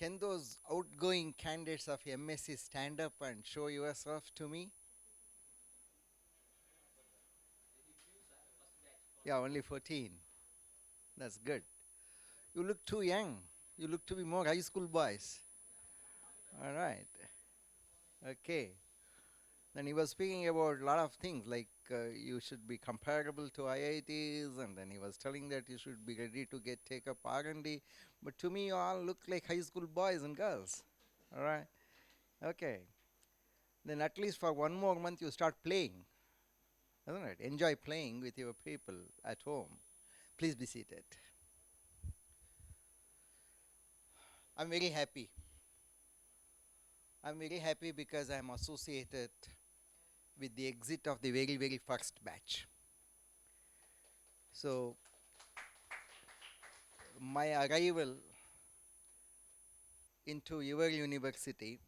Can those outgoing candidates of MSc stand up and show yourself to me? Yeah, only 14. That's good. You look too young. You look to be more high school boys. All right. Okay. Then he was speaking about a lot of things like you should be comparable to IITs, and then he was telling that you should be ready to take up R&D. But to me, you all look like high school boys and girls. All right. Okay. Then at least for one more month you start playing, isn't it? Enjoy playing with your people at home. Please be seated. I'm very happy. I'm very happy because I'm associated with the exit of the very, very first batch. So my arrival into your university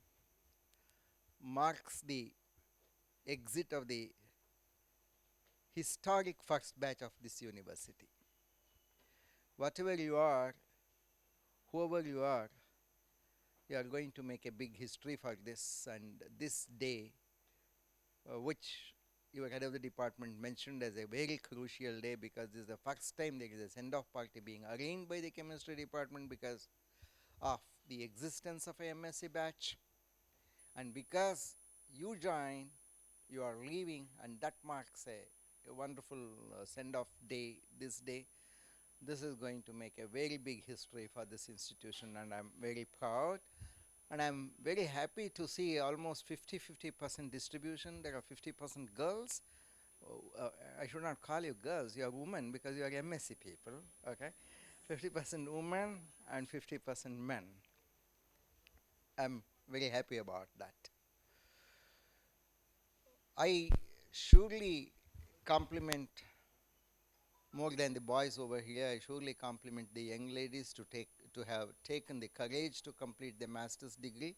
marks the exit of the historic first batch of this university. Whatever you are, whoever you are going to make a big history for this, and this day, which your head of the department mentioned as a very crucial day because this is the first time there is a send-off party being arranged by the chemistry department because of the existence of a MSc batch, and because you join, you are leaving, and that marks a wonderful send-off day this day. This is going to make a very big history for this institution, and I'm very proud. And I'm very happy to see almost 50-50% distribution. There are 50% girls. I should not call you girls, you are women because you are MSc people, okay? 50% women and 50% men. I'm very happy about that. I surely compliment more than the boys over here. I surely compliment the young ladies to have taken the courage to complete the master's degree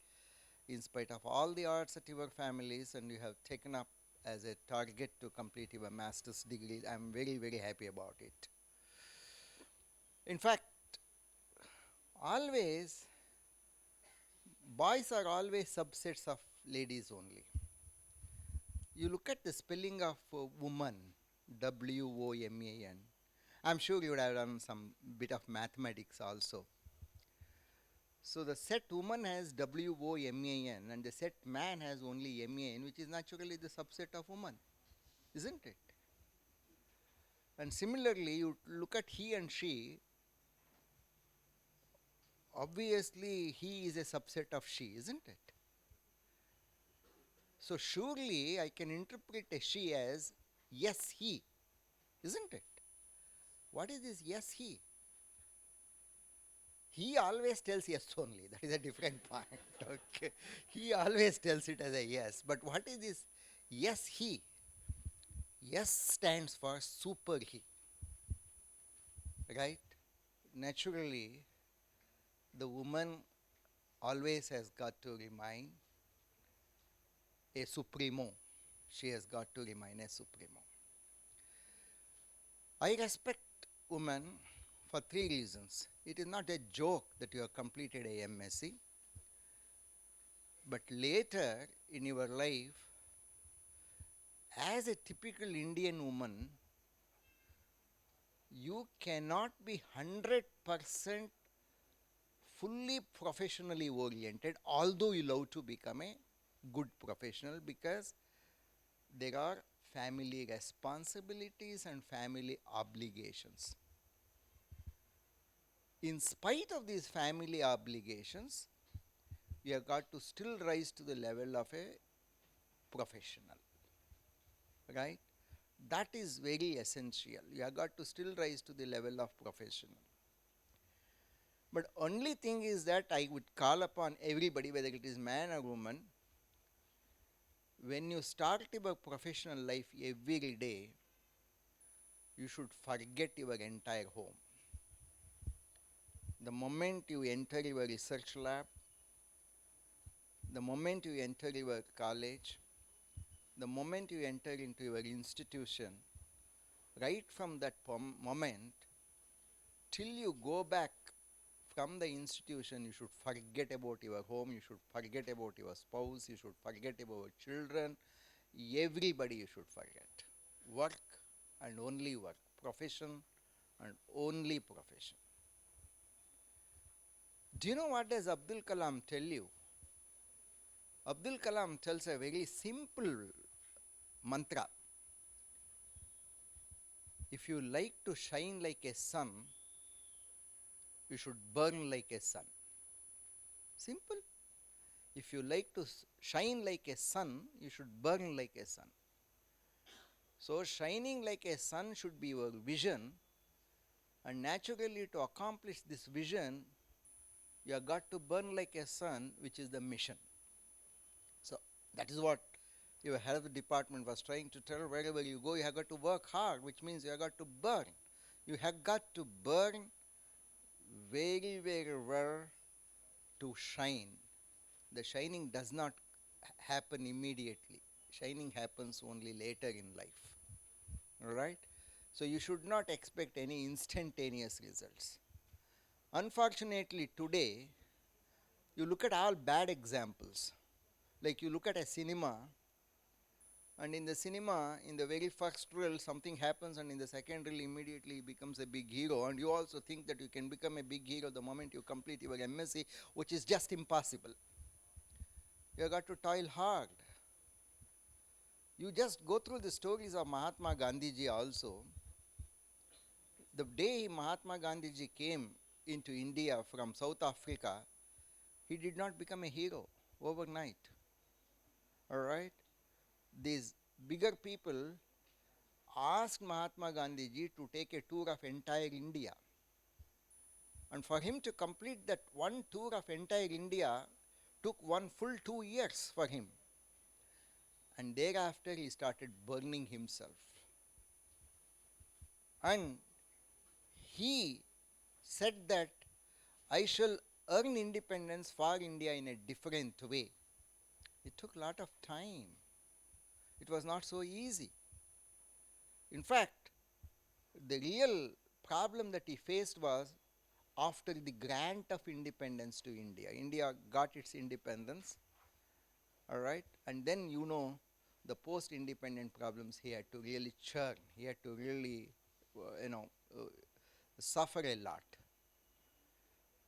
in spite of all the odds at your families, and you have taken up as a target to complete your master's degree. I'm very, very happy about it. In fact, always, boys are always subsets of ladies only. You look at the spelling of woman, WOMAN. I'm sure you would have done some bit of mathematics also. So the set woman has WOMAN and the set man has only MAN, which is naturally the subset of woman, isn't it? And similarly, you look at he and she, obviously he is a subset of she, isn't it? So surely I can interpret a she as yes he, isn't it? What is this yes he? He always tells yes only. That is a different point. Okay. He always tells it as a yes. But what is this yes he? Yes stands for super he. Right? Naturally, the woman always has got to remain a supremo. She has got to remain a supremo. I respect women for three reasons. It is not a joke that you have completed a MSc, but later in your life, as a typical Indian woman, you cannot be 100% fully professionally oriented, although you love to become a good professional, because there are family responsibilities and family obligations. In spite of these family obligations, you have got to still rise to the level of a professional, right? That is very essential. You have got to still rise to the level of professional. But only thing is that I would call upon everybody, whether it is man or woman, when you start your professional life every day, you should forget your entire home. The moment you enter your research lab, the moment you enter your college, the moment you enter into your institution, right from that moment till you go back from the institution, you should forget about your home, you should forget about your spouse, you should forget about children, everybody you should forget. Work and only work, profession and only profession. Do you know what does Abdul Kalam tell you? Abdul Kalam tells a very simple mantra. If you like to shine like a sun, you should burn like a sun. Simple. If you like to shine like a sun, you should burn like a sun. So, shining like a sun should be your vision, and naturally, to accomplish this vision, you have got to burn like a sun, which is the mission. So, that is what your health department was trying to tell. Wherever you go, you have got to work hard, which means you have got to burn. You have got to burn very, very well to shine. The shining does not happen immediately. Shining happens only later in life. Alright? So you should not expect any instantaneous results. Unfortunately, today, you look at all bad examples. Like you look at a cinema, and in the cinema, in the very first reel, something happens, and in the second reel, immediately he becomes a big hero. And you also think that you can become a big hero the moment you complete your MSc, which is just impossible. You have got to toil hard. You just go through the stories of Mahatma Gandhiji also. The day Mahatma Gandhiji came into India from South Africa, he did not become a hero overnight. Alright? These bigger people asked Mahatma Gandhiji to take a tour of entire India. And for him to complete that one tour of entire India took one full 2 years for him. And thereafter he started burning himself. And he said that I shall earn independence for India in a different way. It took a lot of time. It was not so easy. In fact, the real problem that he faced was after the grant of independence to India. India got its independence, all right, and then the post-independent problems he had to really churn. He had to really, suffer a lot.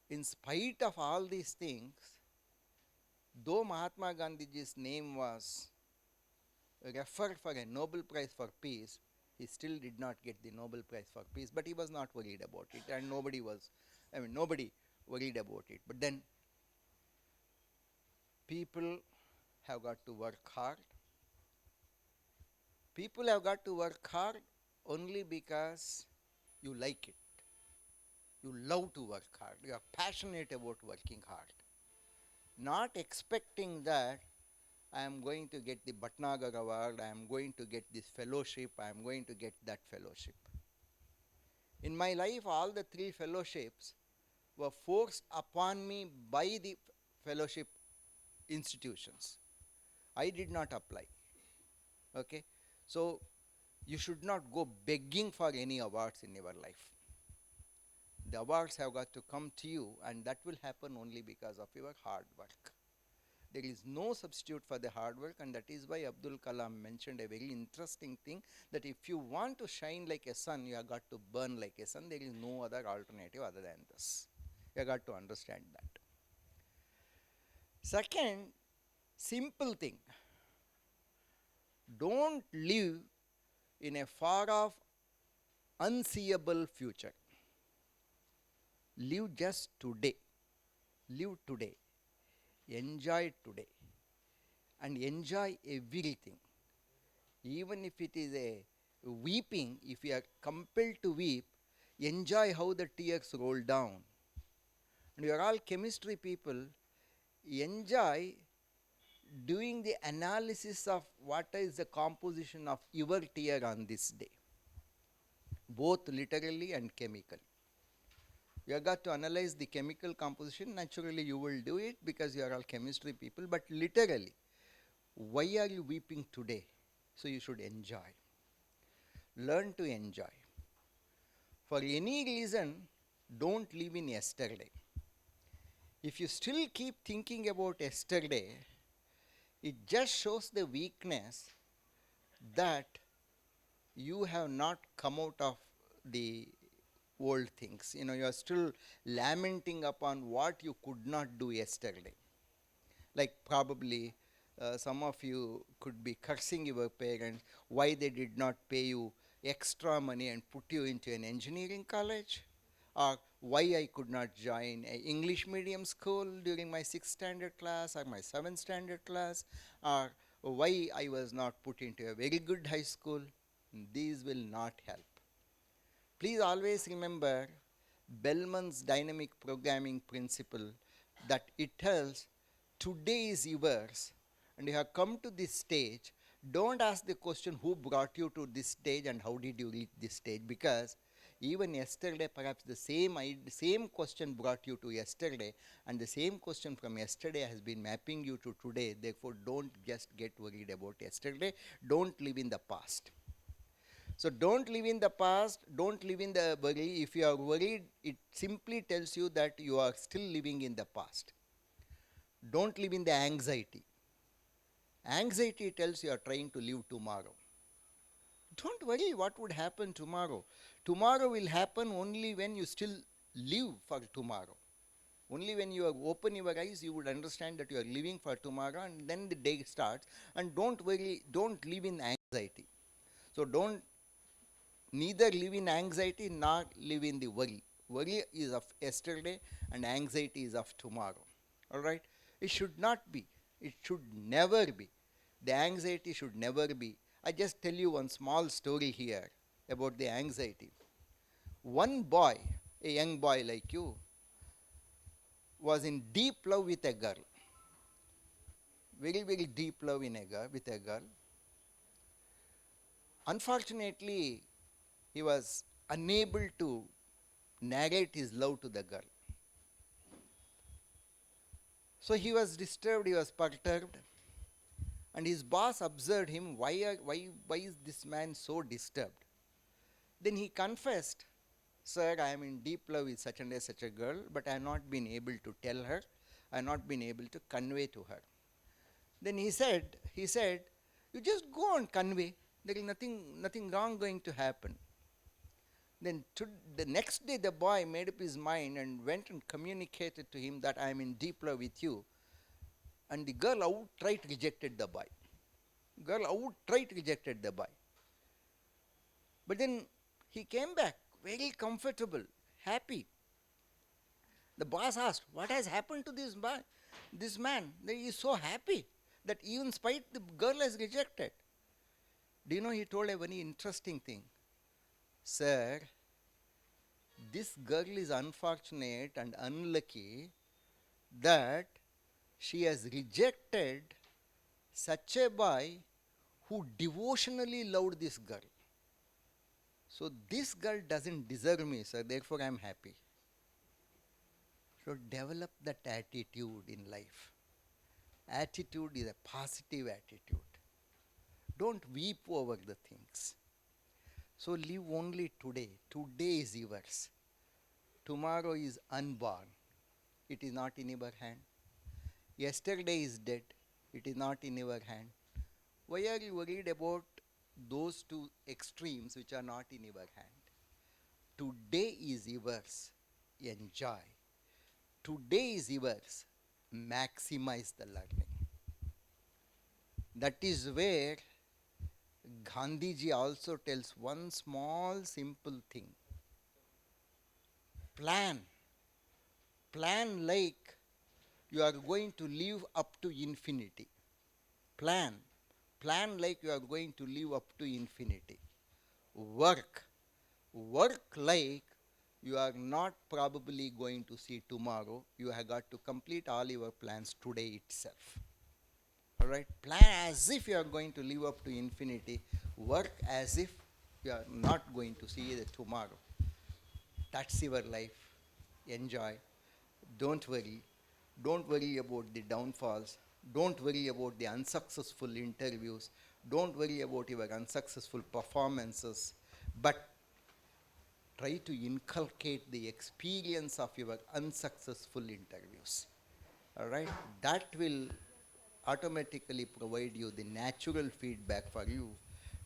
In spite of all these things, though Mahatma Gandhiji's name was referred for a Nobel Prize for Peace, he still did not get the Nobel Prize for Peace, but he was not worried about it, and nobody worried about it. But then people have got to work hard. People have got to work hard only because you like it. You love to work hard. You are passionate about working hard. Not expecting that I am going to get the Bhatnagar Award, I am going to get this fellowship, I am going to get that fellowship. In my life, all the 3 fellowships were forced upon me by the fellowship institutions. I did not apply. Okay? So, you should not go begging for any awards in your life. The awards have got to come to you, and that will happen only because of your hard work. There is no substitute for the hard work, and that is why Abdul Kalam mentioned a very interesting thing, that if you want to shine like a sun, you have got to burn like a sun. There is no other alternative other than this. You have got to understand that. Second, simple thing. Don't live in a far off, unseeable future. Live just today. Live today. Enjoy today. And enjoy everything. Even if it is a weeping, if you are compelled to weep, enjoy how the tears roll down. And you are all chemistry people, enjoy doing the analysis of what is the composition of your tear on this day, both literally and chemically. You have got to analyze the chemical composition. Naturally, you will do it because you are all chemistry people, but literally, why are you weeping today? So you should enjoy. Learn to enjoy. For any reason, don't live in yesterday. If you still keep thinking about yesterday, it just shows the weakness that you have not come out of the old things. You know, you are still lamenting upon what you could not do yesterday. Like probably some of you could be cursing your parents why they did not pay you extra money and put you into an engineering college, or why I could not join a English medium school during my 6th standard class or my 7th standard class, or why I was not put into a very good high school. These will not help. Please always remember Bellman's dynamic programming principle, that it tells today is yours and you have come to this stage. Don't ask the question who brought you to this stage and how did you reach this stage, because even yesterday perhaps the same question brought you to yesterday, and the same question from yesterday has been mapping you to today. Therefore, don't just get worried about yesterday. Don't live in the past. So don't live in the past, don't live in the worry. If you are worried, it simply tells you that you are still living in the past. Don't live in the anxiety. Anxiety tells you are trying to live tomorrow. Don't worry what would happen tomorrow. Tomorrow will happen only when you still live for tomorrow. Only when you open your eyes, you would understand that you are living for tomorrow, and then the day starts. And don't worry, don't live in anxiety. So don't neither live in anxiety nor live in the worry. Worry is of yesterday and anxiety is of tomorrow. All right? It should not be. It should never be. The anxiety should never be. I just tell you one small story here about the anxiety. One boy, a young boy like you, was in deep love with a girl. Very, very deep love with a girl. Unfortunately, he was unable to narrate his love to the girl. So he was disturbed, he was perturbed, and his boss observed him, why is this man so disturbed? Then he confessed, sir, I am in deep love with such and such a girl, but I have not been able to tell her, I have not been able to convey to her. Then he said, you just go and convey, there is nothing wrong going to happen. Then the next day the boy made up his mind and went and communicated to him that I am in deep love with you. And the girl outright rejected the boy. Girl outright rejected the boy. But then he came back very comfortable, happy. The boss asked, what has happened to this boy, this man? He is so happy that even spite the girl has rejected. Do you know, he told a very interesting thing. Sir, this girl is unfortunate and unlucky that she has rejected such a boy who devotionally loved this girl. So this girl doesn't deserve me, sir, therefore I am happy. So develop that attitude in life. Attitude is a positive attitude. Don't weep over the things. So live only today. Today is yours. Tomorrow is unborn. It is not in your hand. Yesterday is dead. It is not in your hand. Why are you worried about those two extremes which are not in your hand? Today is yours. Enjoy. Today is yours. Maximize the learning. That is where Gandhiji also tells one small simple thing. Plan. Plan like you are going to live up to infinity. Plan. Plan like you are going to live up to infinity. Work. Work like you are not probably going to see tomorrow. You have got to complete all your plans today itself. Alright? Plan as if you are going to live up to infinity. Work as if you are not going to see the tomorrow. That's your life. Enjoy. Don't worry. Don't worry about the downfalls. Don't worry about the unsuccessful interviews. Don't worry about your unsuccessful performances. But try to inculcate the experience of your unsuccessful interviews. All right, that will automatically provide you the natural feedback for you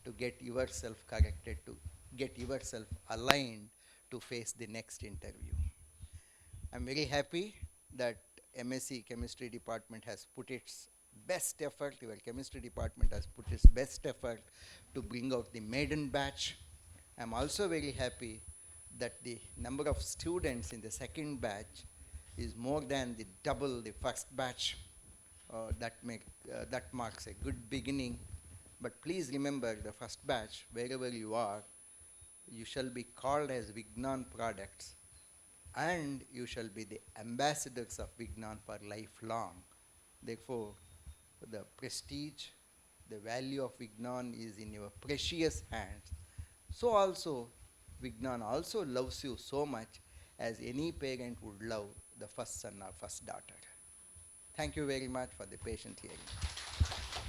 to get yourself corrected, to get yourself aligned to face the next interview. I'm very happy that MSc Chemistry Department has put its best effort, your chemistry department has put its best effort to bring out the maiden batch. I'm also very happy that the number of students in the second batch is more than the double the first batch. That marks a good beginning. But please remember the first batch, wherever you are, you shall be called as Vignan products, and you shall be the ambassadors of Vignan for lifelong. Therefore, the prestige, the value of Vignan is in your precious hands. So also, Vignan also loves you so much as any parent would love the first son or first daughter. Thank you very much for the patient hearing.